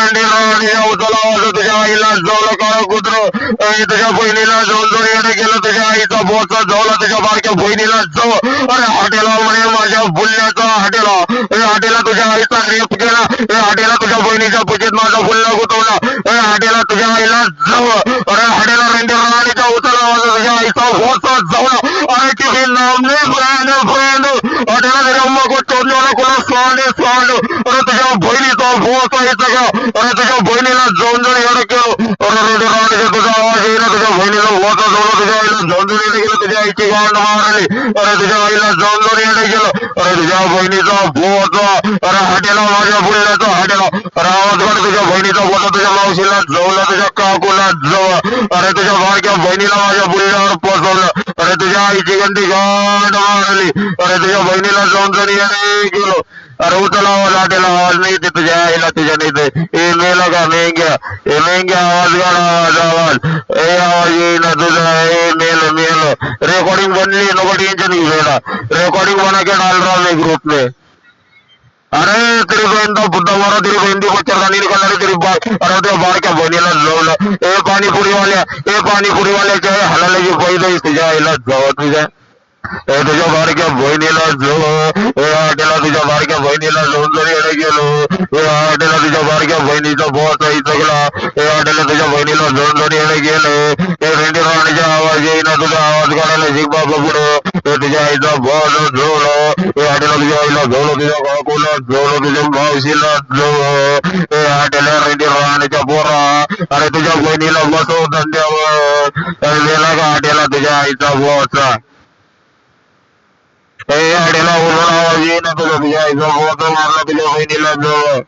रेंडी राणीच्या उचला वाजव तुझ्या आईला जवळ काळ कुत्र तुझ्या बहिणीला जवळ येणं गेलं तुझ्या आईचा बोचा जवळ तुझ्या बारक्या बहिणीला जव अरे हॉटेला म्हणे माझ्या बुल्ल्याचा हॉटेला तुझ्या आईचा रेप केला हॉटेला तुझ्या बहिणीच्या पूजेत माझा बुल्ला गुतवला हॉटेला तुझ्या आईला जव अरे हॉटेला रेंडी राणीच्या उचला वाजव तुझ्या आईचा बोचा जवळ अरे किती नाम फ्रेंड हॉटेला तुझ्या अम्मा को चोरल्याला कोणा स्वांड अरे तुझ्या बहिणीचा बोचा येतं का अरे तुझ्या बहिणीला जाऊन एवढं केलं अरे रेंडी राणीचा तुझा आवाज येईना तुझ्या बहिणीला बोचा जवळ तुझ्या आईला जाऊन येणं गेलं तुझ्या आईची गांड मारली अरे तुझ्या आईला जाऊन येणं गेलं अरे तुझ्या बहिणीचा बोचा अरे हॉटेला माझ्या बुल्ल्याचा हॉटेला अरे आवाज काढ तुझ्या बहिणीचा बोचा तुझ्या मावशीला जवळ तुझ्या काकूला जवळ अरे तुझ्या बारक्या बहिणीला माझ्या बुल्ल्यावर पोचवलं अरे तुझ्या आईची गंदी गांड मारली अरे तुझ्या बहिणीला जाऊन येणं गेलो अरे उचला लाटेला आवाज नाही ते तुझ्या आईला तुझ्या नाही ते ए मेला का मेंग्या आवाज गाड आवाज ए आवाज येईना तुझा ए मेल रिकॉर्डिंग बनली नको टेंशन नहीं बेटा रिकॉर्डिंग बना के डाल रहा हूँ ग्रुप में अरे तेरी बहन तो बुद्धा मारा तेरी बहन की मच्छरदानी निकाल रही तेरी बात अरे तेरे बाढ़ क्या बनीला जवळ ए पानी पूरी वाले चाहे हलाले की पैदा तुझ्या आईला जवळ तुझ्या तुझ्या बारक्या बहिणीला जो हॉटेला तुझ्या बारक्या बहिणीला जाऊन जरी येणं गेलो हॉटेला तुझ्या बारक्या बहिणीचा बॉस सगळा हॉटेला तुझ्या बहिणीला जाऊन जरी येणं गेलं रेंडी राणीचा आवाज येईना तुझा आवाज काढायला शिकबा पुढं तुझ्या आईचा बॉस जोडो हॉटेला तुझ्या आईला जोडो तुझ्या काकूला जोडो तुझ्या मावशीला जोडो हॉटेला रेंडी राणीच्या पोरा अरे तुझ्या बहिणीला बसव धंद्यावर गेला का हॉटेला तुझ्या आईचा बॉस हॉटेला आवाज येईना तुझ्या आईचा बॉस मारला तुझ्या बहिणीला जवळ